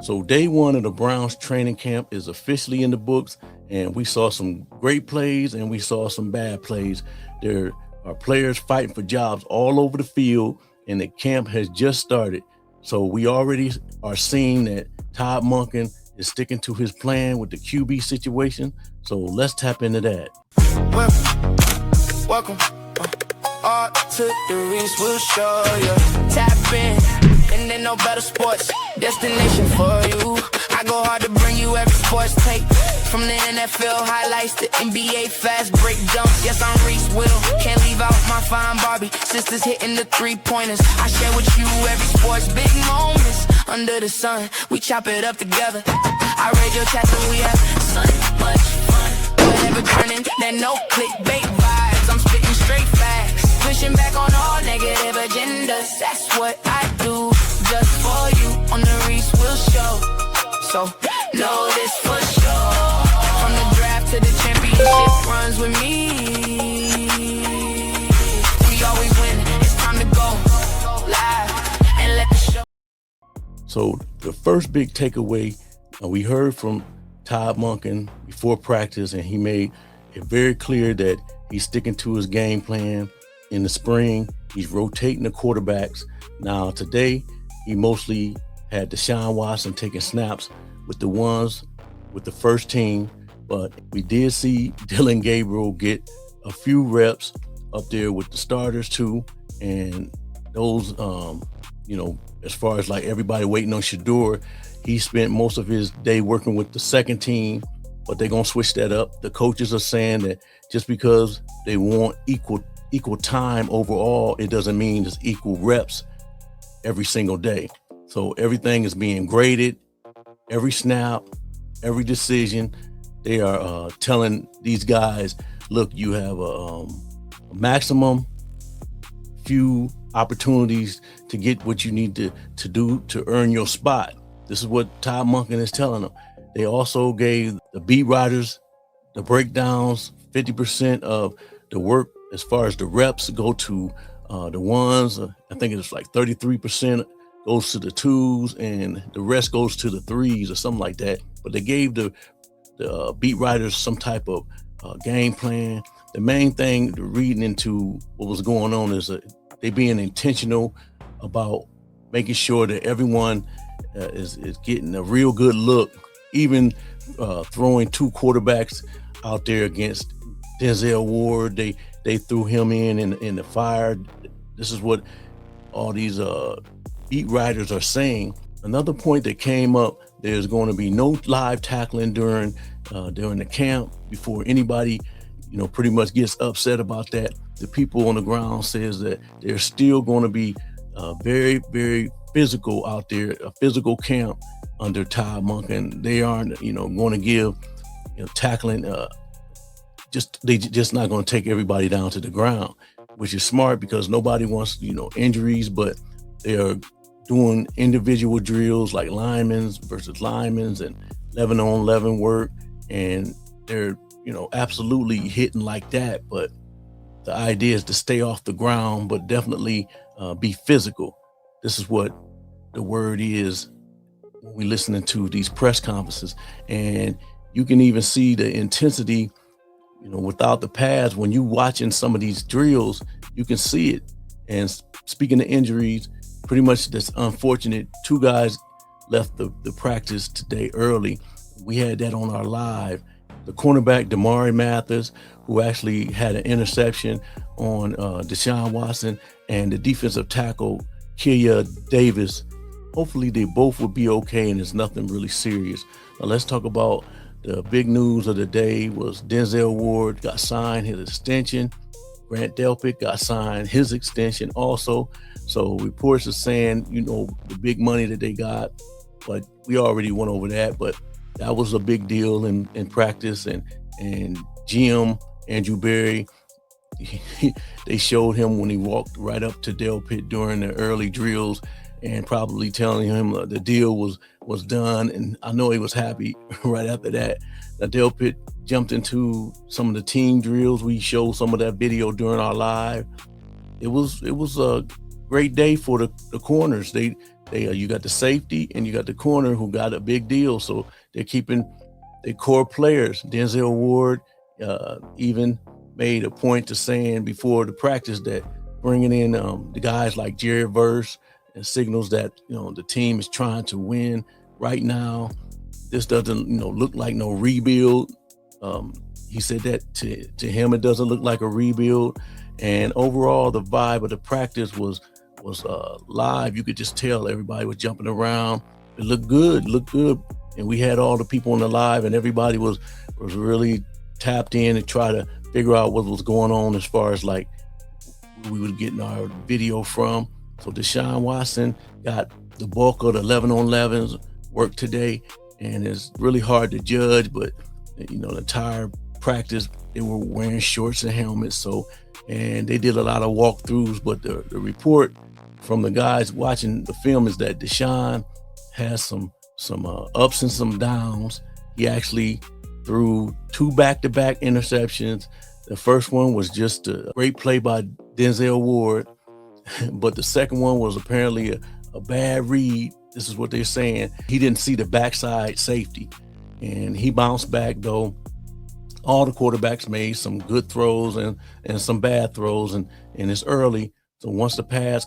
So day one of the Browns training camp is officially in the books, and we saw some great plays and we saw some bad plays. There are players fighting for jobs all over the field, and the camp has just started. So we already are seeing that Todd Monken is sticking to his plan with the QB situation. So let's tap into that. Welcome to the Reese, we'll show you. Tap in, and then no better sports destination for you. I go hard to bring you every sports tape, from the NFL highlights to NBA fast break dunks. Yes, I'm Reese Will, can't leave out my fine Barbie sisters hitting the three-pointers. I share with you every sports big moments under the sun. We chop it up together. I raise your chest and we have so much fun. Whatever turning, that no clickbait vibes. I'm spitting straight facts, pushing back on all negative agendas. That's what I do just for you on the Reese Will Show. So know this for sure. From the draft to the championship runs with me. We always win. It's time to go live and let the show. So the first big takeaway, we heard from Todd Monken before practice, and he made it very clear that he's sticking to his game plan. In the spring, he's rotating the quarterbacks. Now today, he mostly had Deshaun Watson taking snaps with the ones with the first team, but we did see Dillon Gabriel get a few reps up there with the starters too. And those, as far as like everybody waiting on Shedeur, he spent most of his day working with the second team, but they're going to switch that up. The coaches are saying that just because they want equal time overall, it doesn't mean it's equal reps every single day. So everything is being graded, every snap, every decision. They are telling these guys, look, you have a maximum few opportunities to get what you need to do to earn your spot. This is what Todd Monken is telling them. They also gave the beat writers the breakdowns. 50% of the work as far as the reps go to the ones. I think it's like 33% goes to the twos and the rest goes to the threes or something like that. But they gave the beat writers some type of game plan. The main thing, reading into what was going on, is they being intentional about making sure that everyone is getting a real good look, even throwing two quarterbacks out there against Denzel Ward. They threw him in the fire. This is what all these beat writers are saying. Another point that came up, there's going to be no live tackling during the camp before anybody, pretty much gets upset about that. The people on the ground says that they're still going to be very, very physical out there, a physical camp under Todd Monken. They aren't, going to give, tackling. They just not going to take everybody down to the ground, which is smart because nobody wants, injuries. But they are doing individual drills like linemen versus linemen and 11-on-11 work, and they're, absolutely hitting like that. But the idea is to stay off the ground, but definitely be physical. This is what the word is when we're listening to these press conferences. And you can even see the intensity, without the pads. When you watching some of these drills, you can see it. And speaking of injuries, pretty much that's unfortunate. Two guys left the practice today early. We had that on our live. The cornerback, Damari Mathis, who actually had an interception on Deshaun Watson, and the defensive tackle, Kia Davis. Hopefully they both will be okay and it's nothing really serious. Now let's talk about the big news of the day. Was Denzel Ward got signed his extension. Grant Delpit got signed his extension also. So reports are saying, the big money that they got, but we already went over that. But that was a big deal in practice. And GM Andrew Berry, they showed him when he walked right up to Delpit during the early drills and probably telling him the deal was done. And I know he was happy right after that. Now Delpit jumped into some of the team drills. We showed some of that video during our live. It was a great day for the corners. They You got the safety and you got the corner who got a big deal. So they're keeping their core players. Denzel Ward even made a point to saying before the practice that bringing in the guys like Jared Verse and signals that the team is trying to win right now. This doesn't look like no rebuild. He said that to him it doesn't look like a rebuild. And overall, the vibe of the practice was live. You could just tell everybody was jumping around. It looked good, and we had all the people on the live, and everybody was really tapped in and try to figure out what was going on as far as like we were getting our video from. So Deshaun Watson got the bulk of the 11-on-11s work today, and it's really hard to judge, but the entire practice they were wearing shorts and helmets. And they did a lot of walkthroughs, but the report from the guys watching the film is that Deshaun has some ups and some downs. He actually threw 2 back-to-back interceptions. The first one was just a great play by Denzel Ward, but the second one was apparently a bad read. This is what they're saying. He didn't see the backside safety, and he bounced back though. All the quarterbacks made some good throws and some bad throws, and it's early. So once the pass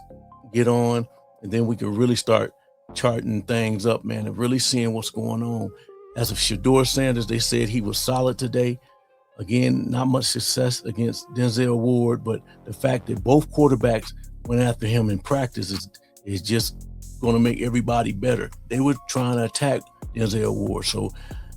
get on, and then we can really start charting things up, man, and really seeing what's going on. As of Shedeur Sanders, they said he was solid today. Again, not much success against Denzel Ward, but the fact that both quarterbacks went after him in practice is just going to make everybody better. They were trying to attack Denzel Ward, so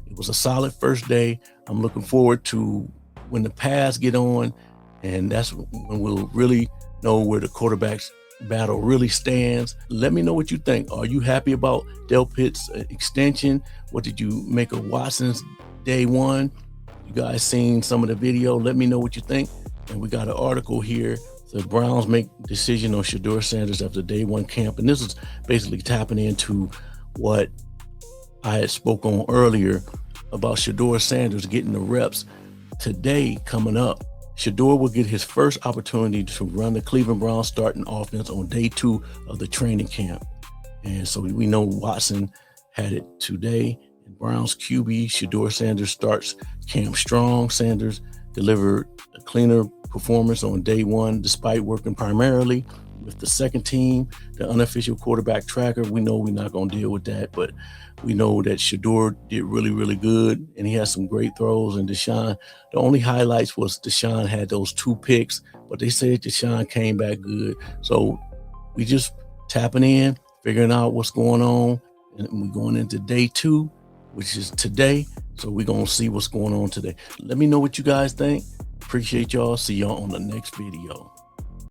it was a solid first day. I'm looking forward to when the pass get on, and that's when we'll really know where the quarterbacks battle really stands. Let me know what you think. Are you happy about Del Pitt's extension? What did you make of Watson's day one? You guys seen some of the video? Let me know what you think. And we got an article here. The Browns make decision on Shedeur Sanders after day one camp. And this is basically tapping into what I had spoke on earlier about Shedeur Sanders getting the reps today coming up. Shedeur will get his first opportunity to run the Cleveland Browns starting offense on day 2 of the training camp. And so we know Watson had it today. Browns QB Shedeur Sanders starts camp strong. Sanders delivered a cleaner performance on day 1, despite working primarily with the second team, the unofficial quarterback tracker. We know we're not going to deal with that, but we know that Shedeur did really, really good, and he has some great throws. And Deshaun, the only highlights was Deshaun had those 2 picks, but they said Deshaun came back good. So we just tapping in, figuring out what's going on, and we're going into day 2, which is today. So we're going to see what's going on today. Let me know what you guys think. Appreciate y'all. See y'all on the next video.